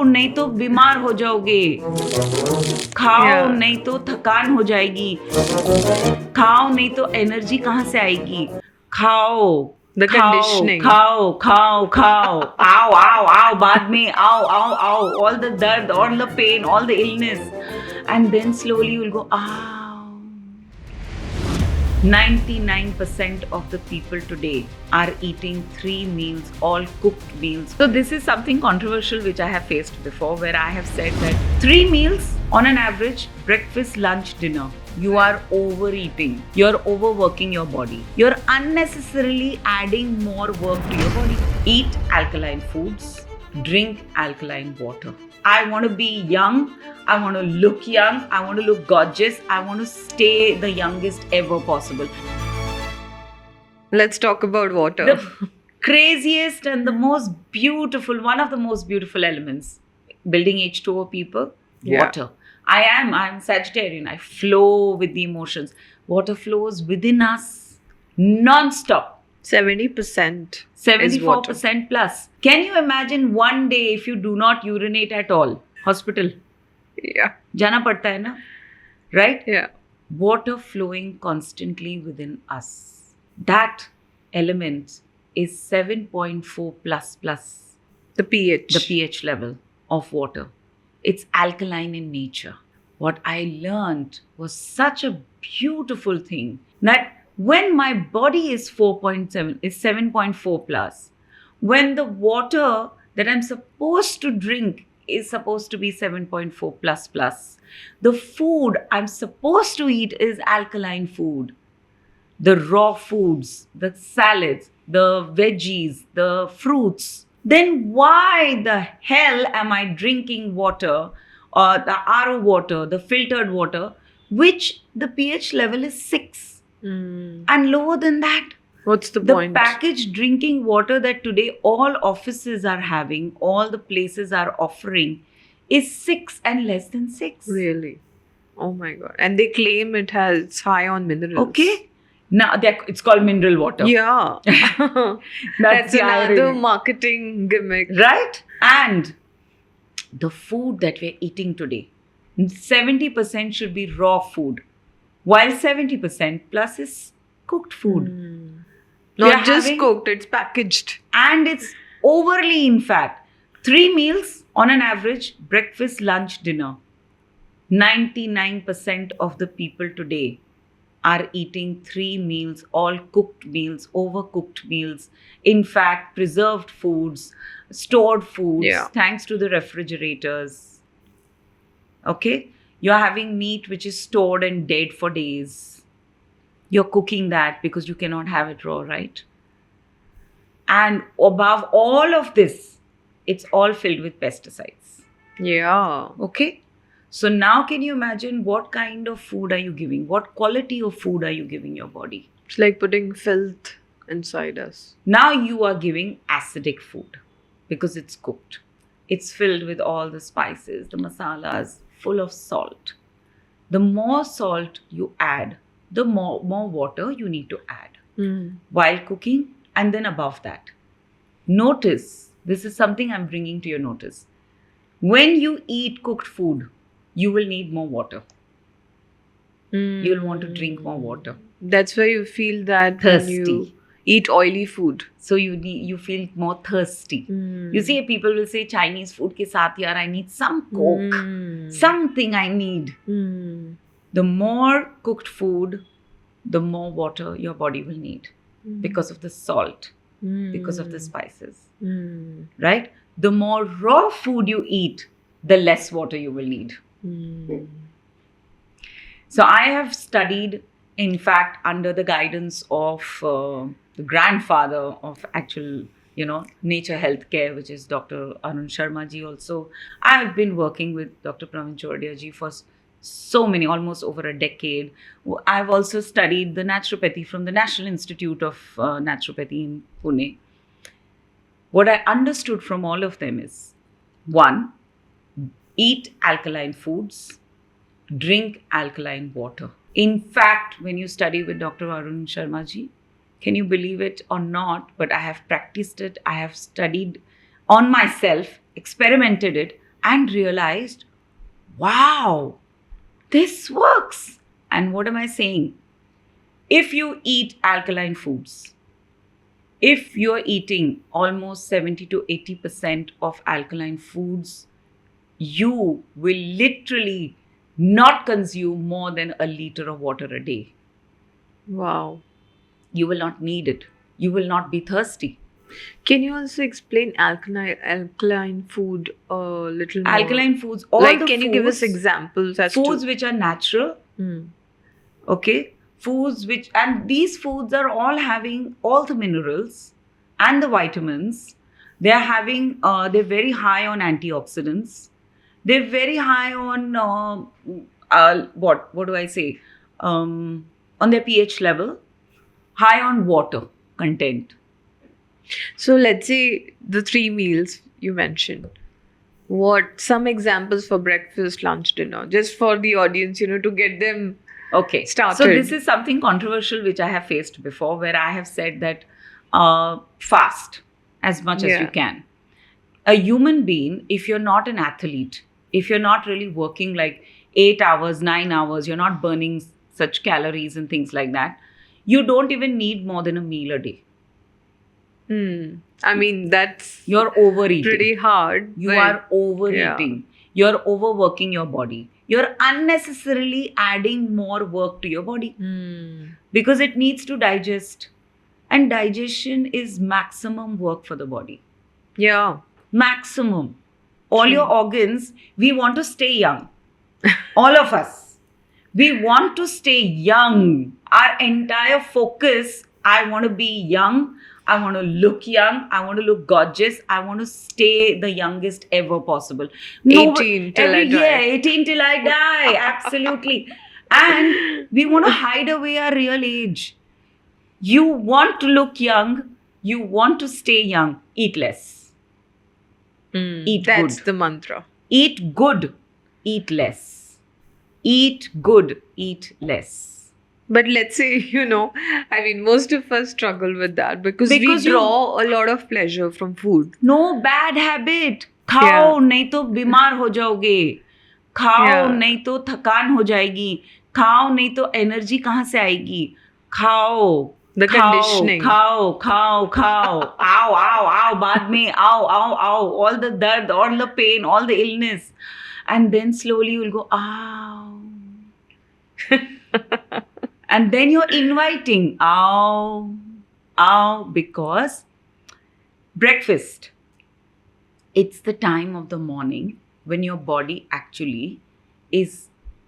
खाओ नहीं तो बीमार हो जाओगे, खाओ Yeah. नहीं तो थकान हो जाएगी, खाओ नहीं तो एनर्जी कहाँ से आएगी, खाओ The खाओ conditioning. खाओ खाओ खाओ, आओ आओ आओ, बाद में आओ आओ आओ, all the dard, all the pain, all the illness, and then slowly you'll go, ow. 99% of the people today are eating 3 meals, all cooked meals. So this is something controversial which I have faced before, where I have said that 3 meals on an average, breakfast, lunch, dinner, you are overeating. You're overworking your body. You're unnecessarily adding more work to your body. Eat alkaline foods, drink alkaline water. I want to be young. I want to look young. I want to look gorgeous. I want to stay the youngest ever possible. Let's talk about water. The craziest and the most beautiful, one of the most beautiful elements, building H2O people, Yeah. water. I'm Sagittarian. I flow with the emotions. Water flows within us non-stop. 70% is water. 74% plus. Can you imagine one day if you do not urinate at all? Hospital. Yeah. Jana padta hai na? Right? Yeah. Water flowing constantly within us. That element is 7.4 plus. The pH. The pH level of water. It's alkaline in nature. What I learned was such a beautiful thing that when my body is 4.7, is 7.4 plus, when the water that I'm supposed to drink is supposed to be 7.4 plus, the food I'm supposed to eat is alkaline food. The raw foods, the salads, the veggies, the fruits, then why the hell am I drinking water or the RO water, the filtered water, which the pH level is 6 and lower than that? What's the The point? packaged drinking water that today all offices are having, all the places are offering, is 6 and less than 6. Really? Oh my god. And they claim it's high on minerals. Okay. Now it's called mineral water. Yeah. That's the another irony. marketing gimmick. Right? And the food that we're eating today, 70% should be raw food, while 70% plus is cooked food. We are Not just having- cooked, it's packaged. And it's overly, in fact, 3 meals on an average, breakfast, lunch, dinner. 99% of the people today are eating 3 meals, all cooked meals, overcooked meals, in fact, preserved foods, stored foods, Yeah. thanks to the refrigerators. Okay? You're having meat which is stored and dead for days. You're cooking that because you cannot have it raw, right? And above all of this, it's all filled with pesticides. Yeah. Okay? So now can you imagine what kind of food are you giving? What quality of food are you giving your body? It's like putting filth inside us. Now you are giving acidic food because it's cooked. It's filled with all the spices, the masalas, full of salt. The more salt you add, the more water you need to add while cooking, and then above that. Notice, this is something I'm bringing to your notice. When you eat cooked food, you will need more water. You'll want to drink more water. That's why you feel that Thirsty. when you eat oily food. So you feel more thirsty. You see, people will say Chinese food ke saath, yaar, I need some Coke. Something I need. The more cooked food, the more water your body will need because of the salt, because of the spices. Right? The more raw food you eat, the less water you will need. So I have studied, in fact, under the guidance of the grandfather of actual, nature healthcare, which is Dr. Arun Sharma ji also. I have been working with Dr. Praveen Chordia ji for so many, almost over a decade. I've also studied the naturopathy from the National Institute of Naturopathy in Pune. What I understood from all of them is, 1, eat alkaline foods, drink alkaline water. In fact, when you study with Dr. Arun Sharma ji, can you believe it or not, but I have practiced it, I have studied on myself, experimented it. and realized, wow, this works. And what am I saying? If you eat alkaline foods, if you're eating almost 70 to 80% of alkaline foods, you will literally not consume more than a liter of water a day. Wow. You will not need it. You will not be thirsty. Can you also explain alkaline food a little more? Alkaline foods, all like, the can you give us foods- examples as foods to? which are natural, Hmm. okay? Foods which, and these foods are all having all the minerals and the vitamins. They're having, they're very high on antioxidants. They're very high on, what do I say? On their pH level, high on water content. So let's say the 3 meals you mentioned. What some examples for breakfast, lunch, dinner, just for the audience, to get them. Okay. Started. So this is something controversial which I have faced before, where I have said that fast as much as Yeah. you can. A human being, if you're not an athlete, if you're not really working like 8 hours, 9 hours, you're not burning such calories and things like that, you don't even need more than a meal a day. I mean, that's You're overeating. pretty hard. You but- are overeating. You're overworking your body. You're unnecessarily adding more work to your body because it needs to digest. And digestion is maximum work for the body. Yeah. Maximum. All True. your organs, we want to stay young. All of us. We want to stay young. Our entire focus, I want to be young. I want to look young. I want to look gorgeous. I want to stay the youngest ever possible. 18 till I die. Yeah, 18 till I die. Absolutely. And we want to hide away our real age. You want to look young. You want to stay young. Eat less. Eat That's good. the mantra. Eat good. Eat less. Eat good. Eat less. But let's say, I mean, most of us struggle with that because we Because draw a lot of pleasure from food. No bad habit. खाओ नहीं तो बीमार हो जाओगे. खाओ Yeah. नहीं तो थकान हो जाएगी. खाओ नहीं तो एनर्जी कहाँ से आएगी. खाओ. The conditioning. खाओ. Ow, ow, ow. बाद में ow, ow, ow. All the dard, all the pain, all the illness. And then slowly you'll go, ow. And then you're inviting, ow, because breakfast, it's the time of the morning when your body actually is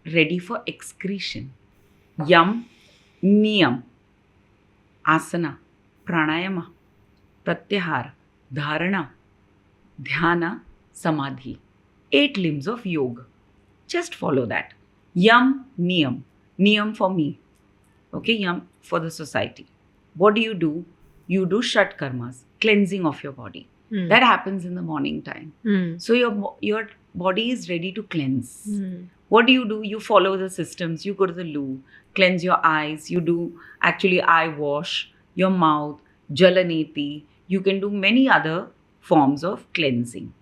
ready for excretion. Yam, niyam, asana, pranayama, pratyahara, dharana, dhyana, samadhi. 8 limbs of yoga. Just follow that. Yam, niyam. Niyam for me. Okay, yam for the society. What do? You do shat karmas, cleansing of your body. That happens in the morning time. So your body is ready to cleanse. What do? You follow the systems. You go to the loo, cleanse your eyes. You do actually eye wash, your mouth, jalaneti. You can do many other forms of cleansing.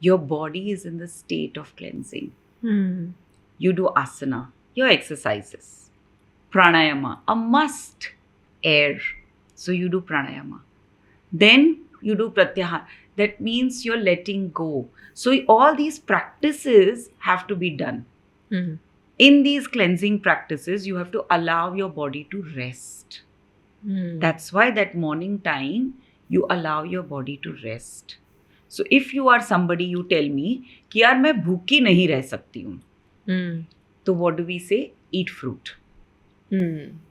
Your body is in the state of cleansing. You do asana, your exercises. Pranayama, a must. Air. So you do pranayama. Then you do pratyahara. That means you're letting go. So all these practices have to be done. In these cleansing practices, you have to allow your body to rest. That's why that morning time, you allow your body to rest. So if you are somebody, you tell me कि यार मैं भूखी नहीं रह सकती हूँ. So what do we say? Eat fruit.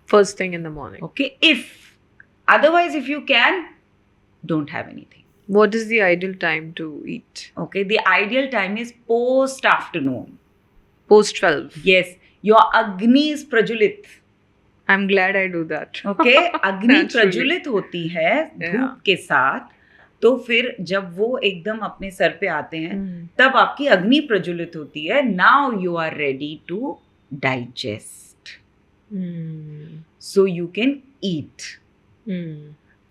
First thing in the morning. Okay. Otherwise, if you can, don't have anything. What is the ideal time to eat? Okay. The ideal time is post-afternoon. Post 12. Yes. Your Agni is prajulit. I'm glad I do that. Okay. अग्नि Naturally. प्रज्वलित होती है धूप के साथ. तो फिर जब वो एकदम अपने सर पे आते हैं तब आपकी अग्नि प्रज्वलित होती है. Now you are ready to digest. So you can eat.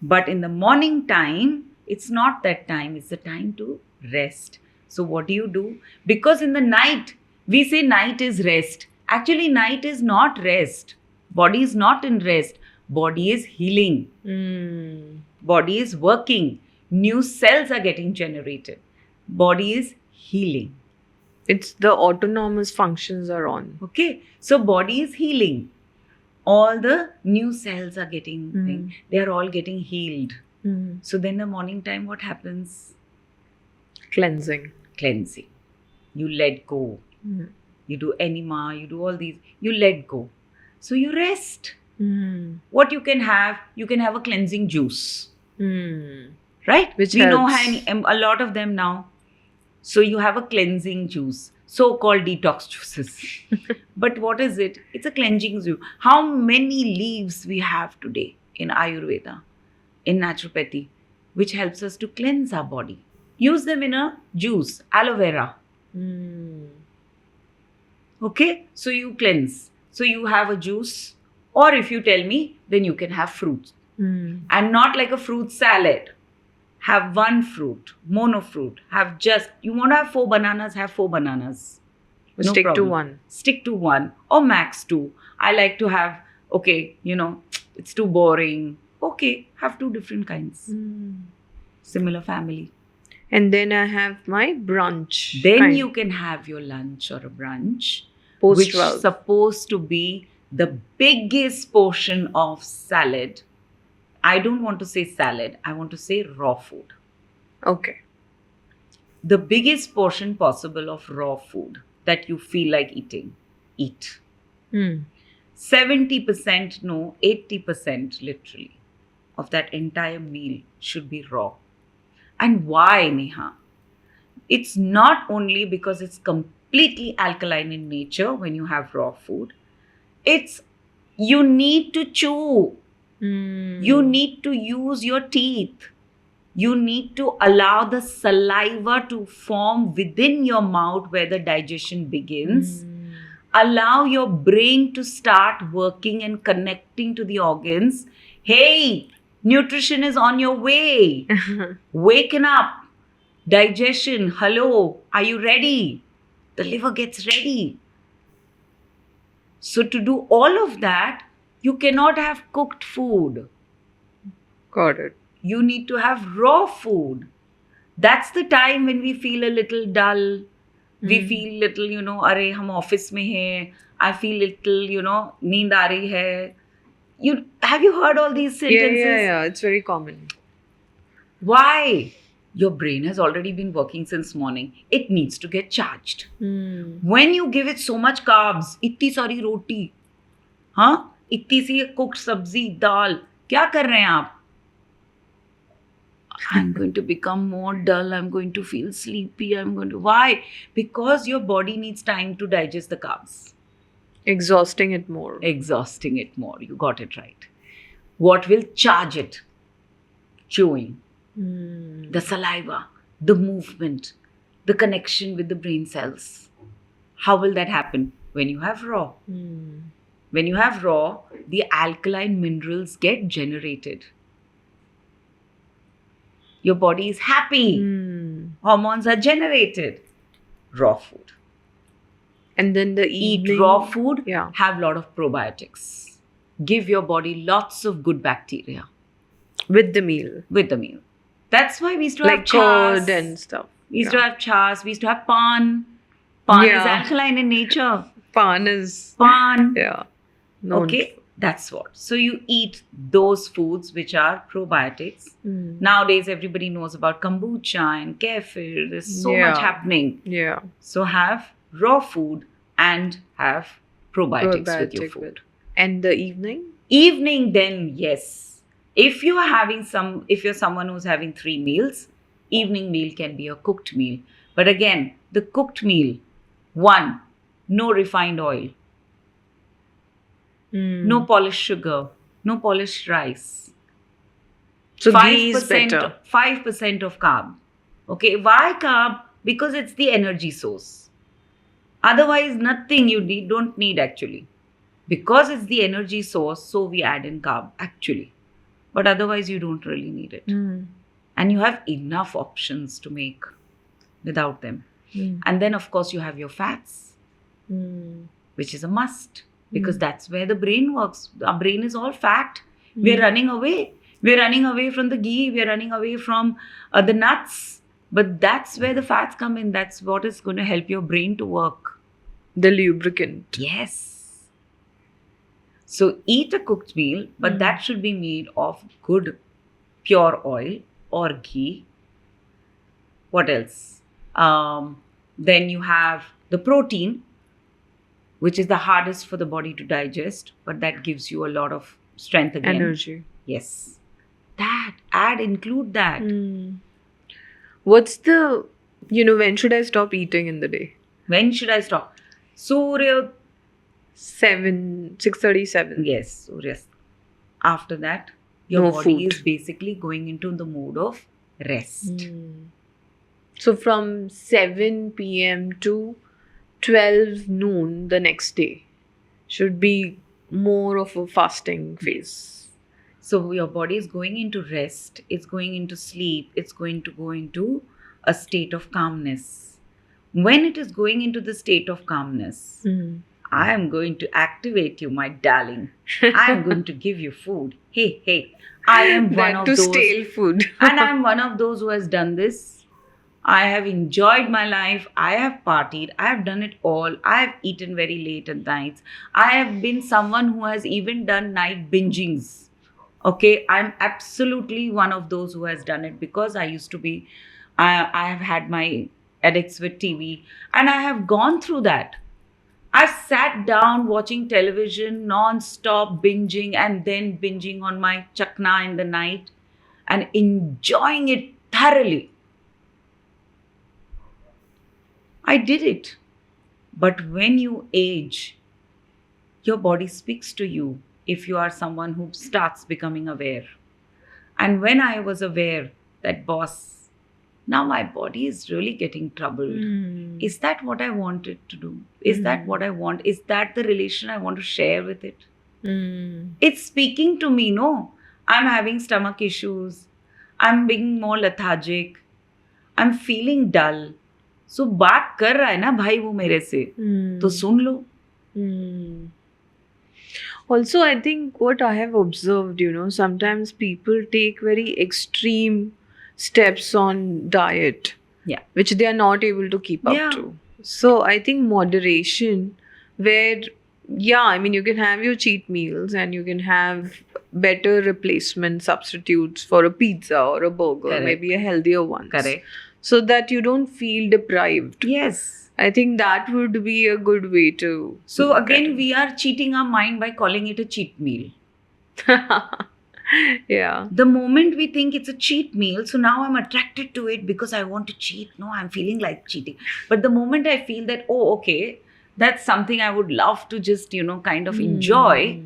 But in the morning time, it's not that time. It's the time to rest. So what do? Because in the night, we say night is rest. Actually, night is not rest. Body is not in rest. Body is healing. Mm. Body is working. New cells are getting generated. Body is healing. It's the autonomous functions are on. Okay. So body is healing. All the new cells are getting, they are all getting healed. So then the morning time, what happens? Cleansing. Cleansing. You let go. You do enema, you do all these, you let go. So you rest. What you can have a cleansing juice. Right? Which we know helps. a lot of them now. So you have a cleansing juice, so-called detox juices. But what is it? It's a cleansing juice. How many leaves we have today in Ayurveda, in naturopathy, which helps us to cleanse our body? Use them in a juice, aloe vera. Okay, so you cleanse. So you have a juice, or if you tell me, then you can have fruits. And not like a fruit salad. Have one fruit, mono fruit. Have just, you want to have 4 bananas, have 4 bananas. No Stick problem. to one. Stick to one or max 2. I like to have, okay, it's too boring. Okay, have 2 different kinds. Similar family. And then I have my brunch. Then you can have your lunch or a brunch, Post which 12. is supposed to be the biggest portion of salad. I don't want to say salad. I want to say raw food. Okay. The biggest portion possible of raw food that you feel like eating, eat. 70%, no, 80% literally of that entire meal should be raw. And why, Neha? It's not only because it's completely alkaline in nature when you have raw food. It's, you need to chew. You need to use your teeth. You need to allow the saliva to form within your mouth where the digestion begins. Allow your brain to start working and connecting to the organs. Hey, nutrition is on your way. Waken up. Digestion, hello, are you ready? The liver gets ready. So to do all of that, you cannot have cooked food. Got it. You need to have raw food. That's the time when we feel a little dull. We feel little, अरे हम office में हैं. I feel little, नींद आ रही है. Have you heard all these sentences? Yeah. It's very common. Why? Your brain has already been working since morning. It needs to get charged. When you give it so much carbs, इतनी सारी रोटी, हाँ, इतनी सी cooked सब्जी, दाल, क्या कर रहे हैं आप? I'm going to become more dull. I'm going to feel sleepy. Why? Because your body needs time to digest the carbs. Exhausting it more. You got it right. What will charge it? Chewing. The saliva, the movement, the connection with the brain cells. How will that happen? When you have raw. When you have raw, the alkaline minerals get generated. Your body is happy. Hormones are generated. Raw food. And then the Eat evening, raw food, Yeah. have a lot of probiotics. Give your body lots of good bacteria With the meal. with the meal. That's why we used to have Like chas. curd and stuff. We used to have chas. We used to have pan. Pan is Yeah. alkaline in nature. Pan is... Pan. Yeah. known Okay, that's what. So you eat those foods which are probiotics. Nowadays, everybody knows about kombucha and kefir. There's so much Yeah. happening. Yeah. So have raw food and have probiotics with your Probiotic food. with- And the evening? Evening, then yes. If you're someone who's having 3 meals, evening meal can be a cooked meal. But again, the cooked meal, 1, no refined oil, no polished sugar, no polished rice. So ghee is better. 5% of carb. Okay, why carb? Because it's the energy source. Otherwise, nothing don't need actually. Because it's the energy source, so we add in carb actually. But otherwise, you don't really need it. And you have enough options to make. without them. Mm. And then, of course, you have your fats, Mm. which is a must because that's where the brain works. Our brain is all fat. We're running away. We're running away from the ghee. We're running away from the nuts. But that's where the fats come in. That's what is going to help your brain to work. The lubricant. Yes. So eat a cooked meal, but that should be made of good pure oil or ghee. What else? Then you have the protein, which is the hardest for the body to digest, but that gives you a lot of strength again. Energy. Yes. Include that. What's the, when should I stop eating in the day? When should I stop? Surya, 6:37. yes, Surya. After that, your No body food. is basically going into the mode of rest. So from 7 p.m. to 12 noon the next day should be more of a fasting phase. So your body is going into rest, it's going into sleep, it's going to go into a state of calmness. When it is going into the state of calmness, I am going to activate you, my darling. I am going to give you food. Hey, I am one That of to those. stale food. And I'm one of those who has done this. I have enjoyed my life. I have partied. I have done it all. I have eaten very late at nights. I have been someone who has even done night bingings. Okay, I'm absolutely one of those who has done it because I used to be, I have had my addicts with TV and I have gone through that. I sat down watching television non-stop binging and then binging on my chakna in the night and enjoying it thoroughly. I did it. But when you age, your body speaks to you if you are someone who starts becoming aware. And when I was aware that, boss, now my body is really getting troubled. Is that what I wanted to do? Is that what I want? Is that the relation I want to share with it? It's speaking to me, no? I'm having stomach issues. I'm being more lethargic. I'm feeling dull. So बात कर रहा है ना भाई वो मेरे से, तो सुन लो. Also, I think what I have observed, sometimes people take very extreme steps on diet, Yeah. which they are not able to keep up Yeah. to. So I think moderation, where, you can have your cheat meals and you can have better replacement substitutes for a pizza or a burger, Correct. maybe a healthier one. Correct. So that you don't feel deprived. Yes. I think that would be a good way to. So look at again, it. we are cheating our mind by calling it a cheat meal. Yeah. The moment we think it's a cheat meal, so now I'm attracted to it because I want to cheat. No, I'm feeling like cheating. But the moment I feel that, oh, okay, that's something I would love to just, kind of enjoy,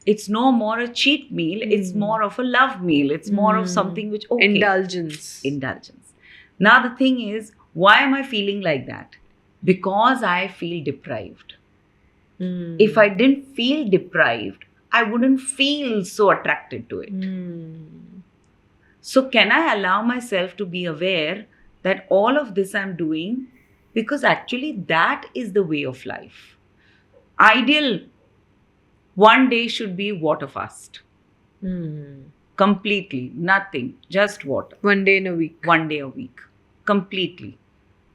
it's no more a cheat meal. It's more of a love meal. It's more of something which, okay. Indulgence. Now, the thing is, why am I feeling like that? Because I feel deprived. If I didn't feel deprived, I wouldn't feel so attracted to it. So can I allow myself to be aware that all of this I'm doing, because actually that is the way of life. Ideal one day should be water fast. Completely, nothing, just water. 1 day in a week. 1 day a week. Completely.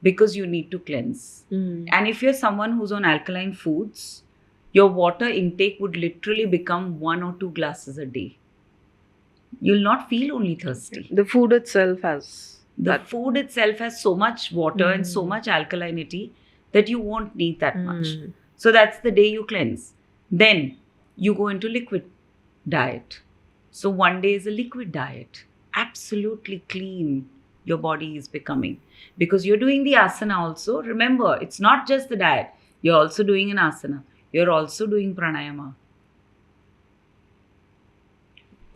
Because you need to cleanse. And if you're someone who's on alkaline foods, your water intake would literally become 1 or 2 glasses a day. You'll not feel only thirsty. The food itself has The food itself has so much water and so much alkalinity that you won't need that much. So that's the day you cleanse. Then you go into liquid diet. So 1 day is a liquid diet. Absolutely clean your body is becoming. Because you're doing the asana also. Remember, it's not just the diet. You're also doing an asana. You're also doing pranayama.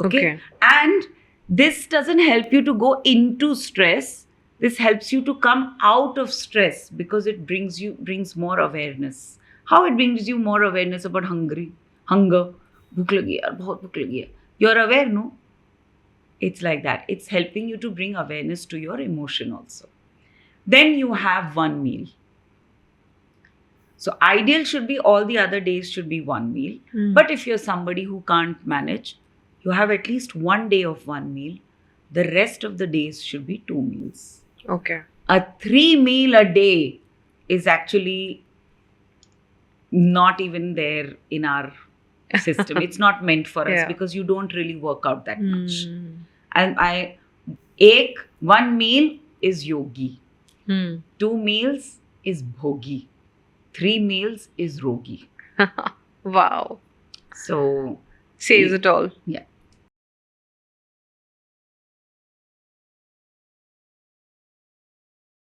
Okay? And this doesn't help you to go into stress. This helps you to come out of stress because it brings more awareness. How it brings you more awareness about hunger. Bhook lagi hai, bahut bhook lagi hai. You're aware, no? It's like that. It's helping you to bring awareness to your emotion also. then you have one meal. So ideal should be all the other days should be one meal. But if you're somebody who can't manage, you have at least one day of one meal. The rest of the days should be two meals. Okay. A 3 meal a day is actually not even there in our system. It's not meant for us Yeah. because you don't really work out that much. Hmm. And one meal is yogi, 2 meals is bhogi, 3 meals is rogi. Wow. So Says it all. yeah,